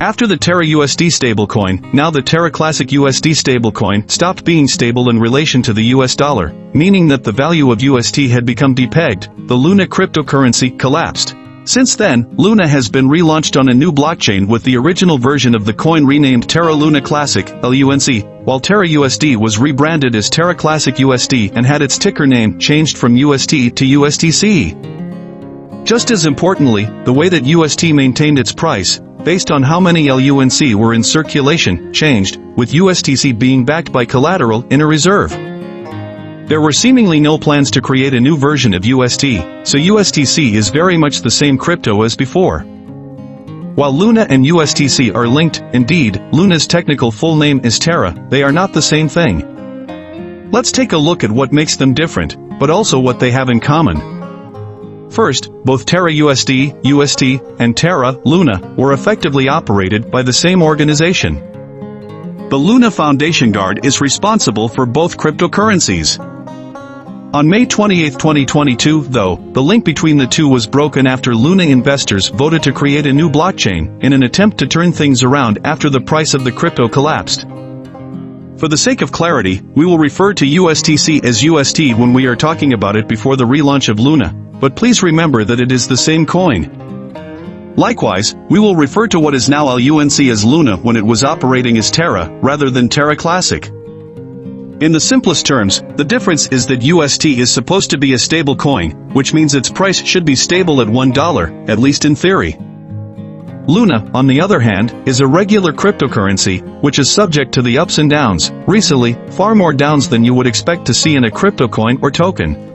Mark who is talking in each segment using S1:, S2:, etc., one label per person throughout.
S1: After the TerraUSD stablecoin, now the Terra Classic USD stablecoin stopped being stable in relation to the US dollar, meaning that the value of UST had become depegged. The Luna cryptocurrency collapsed. Since then, Luna has been relaunched on a new blockchain with the original version of the coin renamed Terra Luna Classic, LUNC, while TerraUSD was rebranded as Terra Classic USD and had its ticker name changed from UST to USTC. Just as importantly, the way that UST maintained its price, based on how many LUNC were in circulation, changed, with USTC being backed by collateral in a reserve. There were seemingly no plans to create a new version of UST, so USTC is very much the same crypto as before. While Luna and USTC are linked, indeed, Luna's technical full name is Terra, they are not the same thing. Let's take a look at what makes them different, but also what they have in common. First, both TerraUSD, UST, and Terra Luna were effectively operated by the same organization. The Luna Foundation Guard is responsible for both cryptocurrencies. On May 28, 2022, though, the link between the two was broken after Luna investors voted to create a new blockchain in an attempt to turn things around after the price of the crypto collapsed. For the sake of clarity, we will refer to USTC as UST when we are talking about it before the relaunch of Luna, but please remember that it is the same coin. Likewise, we will refer to what is now LUNC as Luna when it was operating as Terra, rather than Terra Classic. In the simplest terms, the difference is that UST is supposed to be a stable coin, which means its price should be stable at $1, at least in theory. Luna, on the other hand, is a regular cryptocurrency, which is subject to the ups and downs, recently, far more downs than you would expect to see in a crypto coin or token.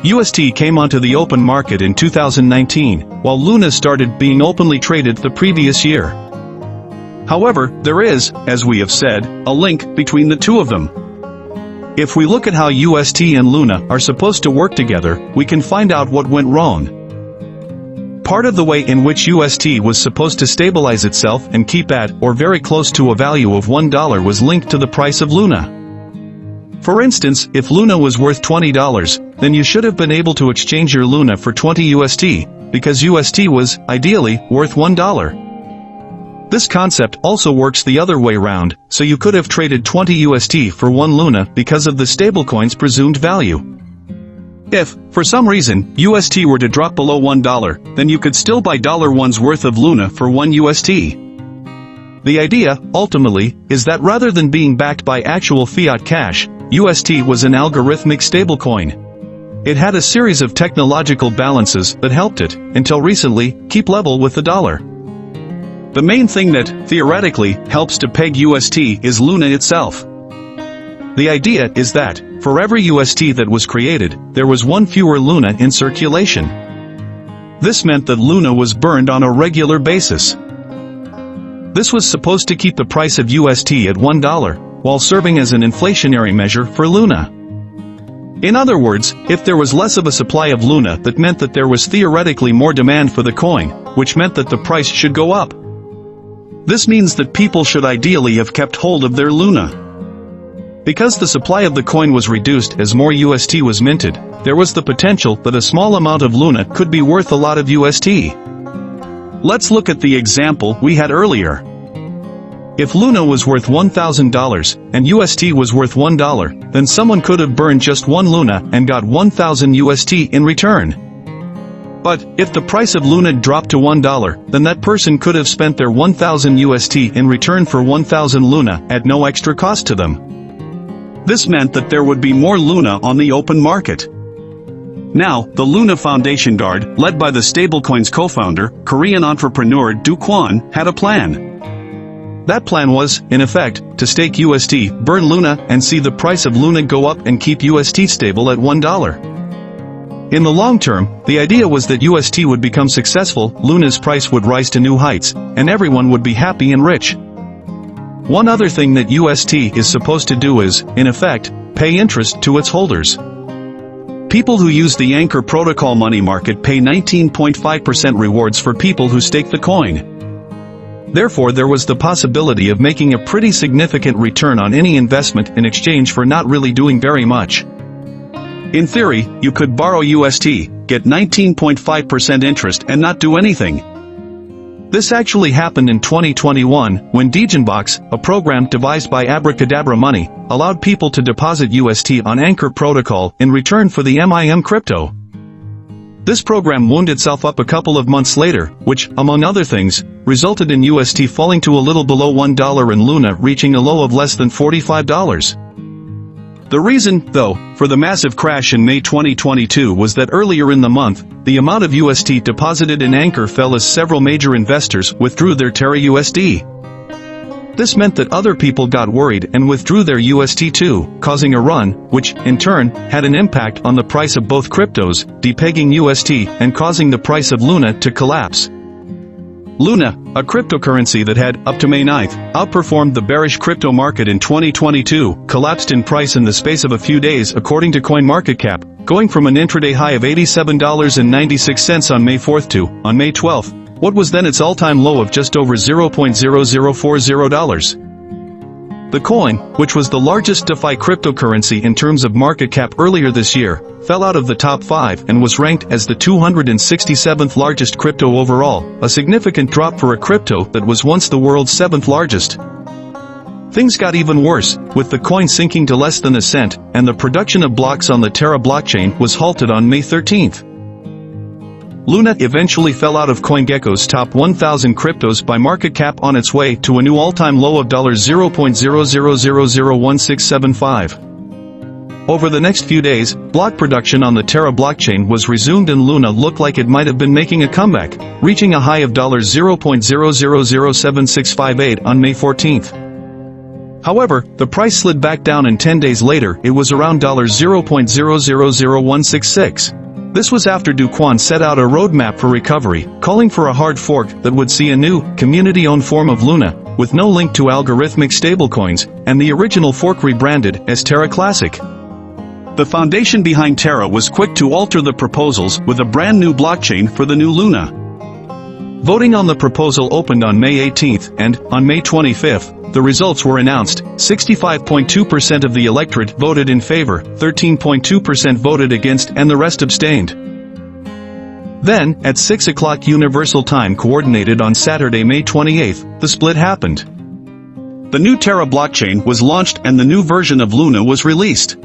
S1: UST came onto the open market in 2019, while Luna started being openly traded the previous year. However, there is, as we have said, a link between the two of them. If we look at how UST and Luna are supposed to work together, we can find out what went wrong. Part of the way in which UST was supposed to stabilize itself and keep at or very close to a value of $1 was linked to the price of Luna. For instance, if Luna was worth $20, then you should have been able to exchange your Luna for 20 UST, because UST was, ideally, worth $1. This concept also works the other way round, so you could have traded 20 UST for 1 Luna because of the stablecoin's presumed value. If, for some reason, UST were to drop below $1, then you could still buy $1's worth of Luna for 1 UST. The idea, ultimately, is that rather than being backed by actual fiat cash, UST was an algorithmic stablecoin. It had a series of technological balances that helped it, until recently, keep level with the dollar. The main thing that, theoretically, helps to peg UST is Luna itself. The idea is that, for every UST that was created, there was 1 fewer Luna in circulation. This meant that Luna was burned on a regular basis. This was supposed to keep the price of UST at $1, while serving as an inflationary measure for Luna. In other words, if there was less of a supply of Luna, that meant that there was theoretically more demand for the coin, which meant that the price should go up. This means that people should ideally have kept hold of their Luna. Because the supply of the coin was reduced as more UST was minted, there was the potential that a small amount of Luna could be worth a lot of UST. Let's look at the example we had earlier. If Luna was worth $1,000, and UST was worth $1, then someone could have burned just 1 Luna and got 1,000 UST in return. But, if the price of Luna dropped to $1, then that person could have spent their 1,000 UST in return for 1,000 Luna at no extra cost to them. This meant that there would be more Luna on the open market. Now, the Luna Foundation Guard, led by the stablecoin's co-founder, Korean entrepreneur Do Kwon, had a plan. That plan was, in effect, to stake UST, burn Luna, and see the price of Luna go up and keep UST stable at $1. In the long term, the idea was that UST would become successful, Luna's price would rise to new heights, and everyone would be happy and rich. One other thing that UST is supposed to do is, in effect, pay interest to its holders. People who use the Anchor Protocol money market pay 19.5% rewards for people who stake the coin. Therefore, there was the possibility of making a pretty significant return on any investment in exchange for not really doing very much. In theory, you could borrow UST, get 19.5% interest and not do anything. This actually happened in 2021, when Degenbox, a program devised by Abracadabra Money, allowed people to deposit UST on Anchor protocol in return for the MIM crypto. This program wound itself up a couple of months later, which, among other things, resulted in UST falling to a little below $1 and Luna reaching a low of less than $45. The reason, though, for the massive crash in May 2022 was that earlier in the month, the amount of UST deposited in Anchor fell as several major investors withdrew their TerraUSD. This meant that other people got worried and withdrew their UST too, causing a run, which, in turn, had an impact on the price of both cryptos, depegging UST and causing the price of Luna to collapse. Luna, a cryptocurrency that had, up to May 9th, outperformed the bearish crypto market in 2022, collapsed in price in the space of a few days according to coinmarketcap, going from an intraday high of $87.96 on May 4th to, on May 12th, what was then its all-time low of just over $0.0040. The coin, which was the largest DeFi cryptocurrency in terms of market cap earlier this year, fell out of the top 5 and was ranked as the 267th largest crypto overall, a significant drop for a crypto that was once the world's 7th largest. Things got even worse, with the coin sinking to less than a cent, and the production of blocks on the Terra blockchain was halted on May 13th. Luna eventually fell out of CoinGecko's top 1,000 cryptos by market cap on its way to a new all-time low of $0.00001675. Over the next few days, block production on the Terra blockchain was resumed and Luna looked like it might have been making a comeback, reaching a high of $0.00076658 on May 14th. However, the price slid back down and 10 days later it was around $0.000166. This was after Do Kwon set out a roadmap for recovery, calling for a hard fork that would see a new, community-owned form of Luna, with no link to algorithmic stablecoins, and the original fork rebranded as Terra Classic. The foundation behind Terra was quick to alter the proposals with a brand new blockchain for the new Luna. Voting on the proposal opened on May 18th, and, on May 25th, the results were announced. 65.2% of the electorate voted in favor, 13.2% voted against, and the rest abstained. Then, at 6 o'clock Universal Time Coordinated on Saturday, May 28th, the split happened. The new Terra blockchain was launched and the new version of Luna was released.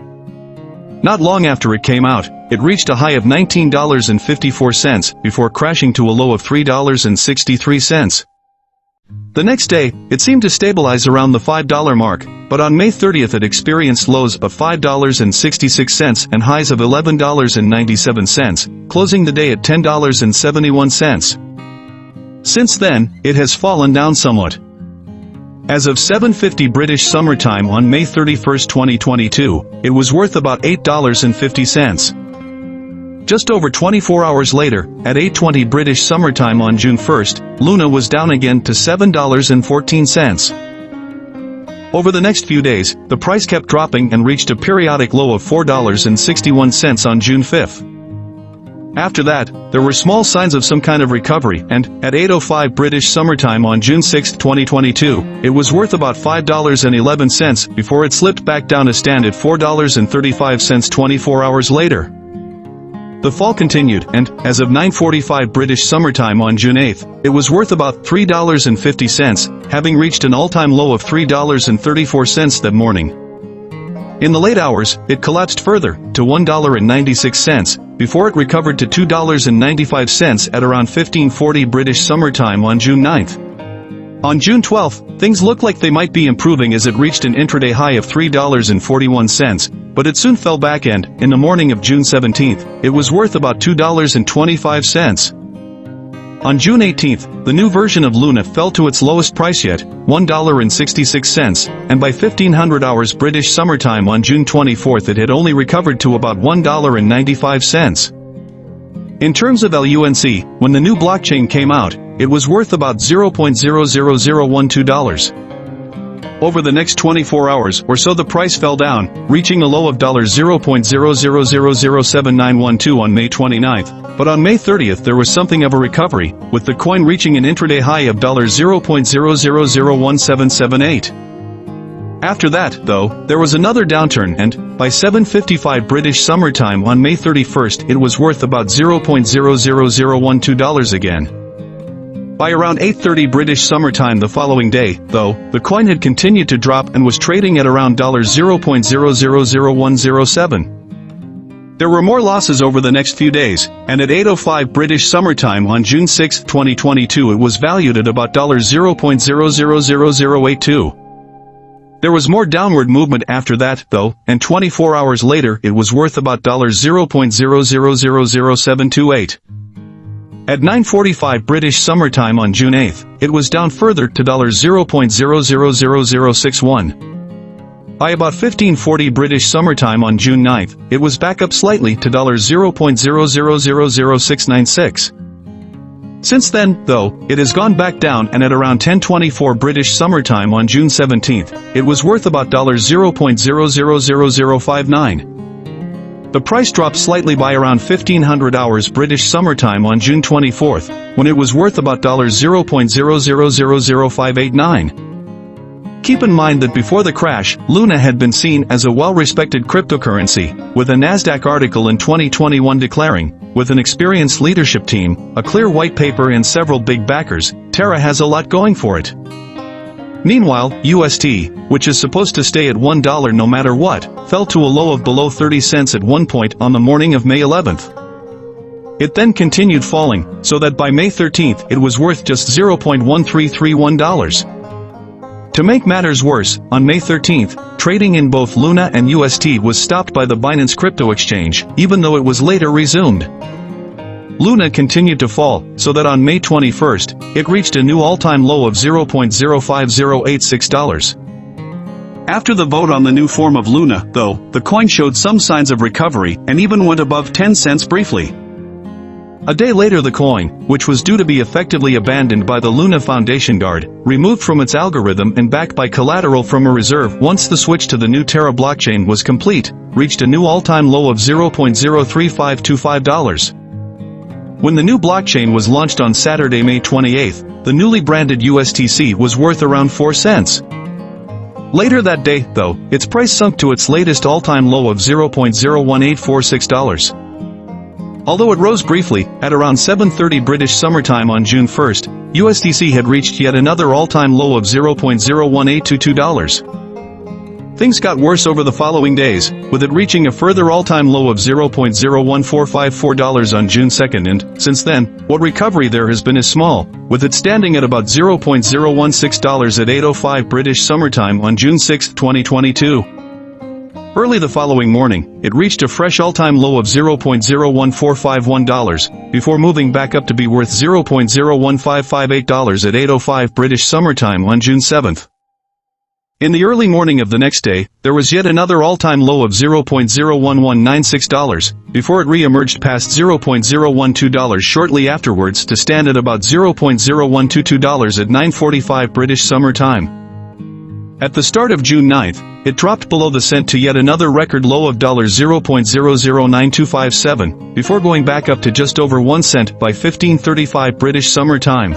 S1: Not long after it came out, it reached a high of $19.54 before crashing to a low of $3.63. The next day, it seemed to stabilize around the $5 mark, but on May 30th it experienced lows of $5.66 and highs of $11.97, closing the day at $10.71. Since then, it has fallen down somewhat. As of 7:50 British Summer Time on May 31, 2022, it was worth about $8.50. Just over 24 hours later, at 8:20 British Summer Time on June 1st, Luna was down again to $7.14. Over the next few days, the price kept dropping and reached a periodic low of $4.61 on June 5th. After that, there were small signs of some kind of recovery, and, at 8:05 British Summer Time on June 6, 2022, it was worth about $5.11 before it slipped back down to stand at $4.35 24 hours later. The fall continued, and, as of 9:45 British Summer Time on June 8, it was worth about $3.50, having reached an all-time low of $3.34 that morning. In the late hours, it collapsed further, to $1.96, before it recovered to $2.95 at around 15:40 British Summer Time on June 9. On June 12, things looked like they might be improving as it reached an intraday high of $3.41, but it soon fell back and, in the morning of June 17, it was worth about $2.25. On June 18, the new version of Luna fell to its lowest price yet, $1.66, and by 1500 hours British Summer Time on June 24 it had only recovered to about $1.95. In terms of LUNC, when the new blockchain came out, it was worth about $0.00012. Over the next 24 hours or so the price fell down, reaching a low of $0.0000791 on May 29th, but on May 30th there was something of a recovery, with the coin reaching an intraday high of $0.0001778. After that, though, there was another downturn and, by 7:55 British Summer Time on May 31st it was worth about $0.00012 again. By around 8:30 British Summer Time the following day, though, the coin had continued to drop and was trading at around $0.000107. There were more losses over the next few days, and at 8:05 British Summer Time on June 6, 2022 it was valued at about $0.000082. There was more downward movement after that, though, and 24 hours later it was worth about $0.00000728. At 9:45 British Summer Time on June 8, it was down further to $0.000061. By about 15:40 British Summer Time on June 9, it was back up slightly to $0.00000696. Since then, though, it has gone back down, and at around 10:24 British Summer Time on June 17, it was worth about $0.000059. The price dropped slightly by around 1500 hours British Summer Time on June 24, when it was worth about $0.00000589. Keep in mind that before the crash, Luna had been seen as a well-respected cryptocurrency, with a Nasdaq article in 2021 declaring, with an experienced leadership team, a clear white paper and several big backers, Terra has a lot going for it. Meanwhile, UST, which is supposed to stay at $1 no matter what, fell to a low of below 30 cents at one point on the morning of May 11th. It then continued falling, so that by May 13th it was worth just $0.1331. To make matters worse, on May 13th, trading in both Luna and UST was stopped by the Binance crypto exchange, even though it was later resumed. Luna continued to fall, so that on May 21st, it reached a new all-time low of $0.050866. After the vote on the new form of Luna, though, the coin showed some signs of recovery and even went above 10 cents briefly. A day later the coin, which was due to be effectively abandoned by the Luna Foundation Guard, removed from its algorithm and backed by collateral from a reserve once the switch to the new Terra blockchain was complete, reached a new all-time low of $0.03525. When the new blockchain was launched on Saturday, May 28, the newly branded USTC was worth around 4 cents. Later that day, though, its price sunk to its latest all-time low of $0.01846. Although it rose briefly, at around 7:30 British Summer Time on June 1, USDC had reached yet another all-time low of $0.01822. Things got worse over the following days, with it reaching a further all-time low of $0.01454 on June 2, and, since then, what recovery there has been is small, with it standing at about $0.016 at 8:05 British Summer Time on June 6, 2022. Early the following morning, it reached a fresh all-time low of $0.01451, before moving back up to be worth $0.01558 at 8:05 British Summer Time on June 7. In the early morning of the next day, there was yet another all-time low of $0.01196, before it re-emerged past $0.012 shortly afterwards to stand at about $0.0122 at 9:45 British Summer Time. At the start of June 9, it dropped below the cent to yet another record low of $0.009257, before going back up to just over 1 cent by 15:35 British Summer Time.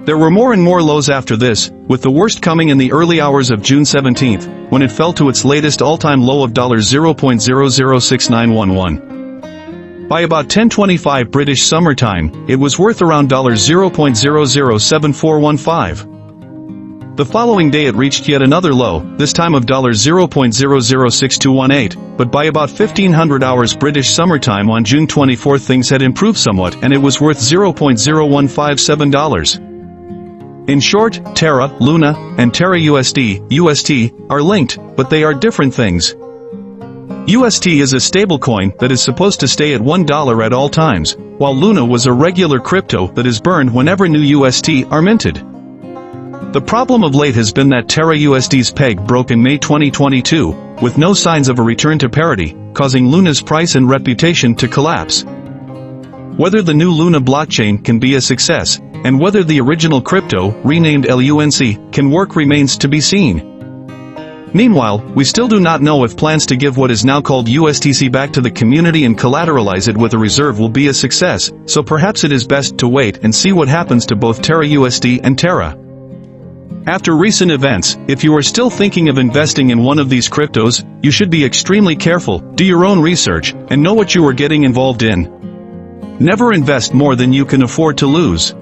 S1: There were more and more lows after this, with the worst coming in the early hours of June 17, when it fell to its latest all-time low of $0.006911. By about 10:25 British Summer Time, it was worth around $0.007415. The following day it reached yet another low, this time of $0.006218, but by about 1500 hours British Summer Time on June 24 things had improved somewhat and it was worth $0.0157. In short, Terra, Luna, and TerraUSD, UST, are linked, but they are different things. UST is a stablecoin that is supposed to stay at $1 at all times, while Luna was a regular crypto that is burned whenever new UST are minted. The problem of late has been that TerraUSD's peg broke in May 2022, with no signs of a return to parity, causing Luna's price and reputation to collapse. Whether the new Luna blockchain can be a success, and whether the original crypto, renamed LUNC, can work remains to be seen. Meanwhile, we still do not know if plans to give what is now called USTC back to the community and collateralize it with a reserve will be a success, so perhaps it is best to wait and see what happens to both TerraUSD and Terra. After recent events, if you are still thinking of investing in one of these cryptos, you should be extremely careful, do your own research, and know what you are getting involved in. Never invest more than you can afford to lose.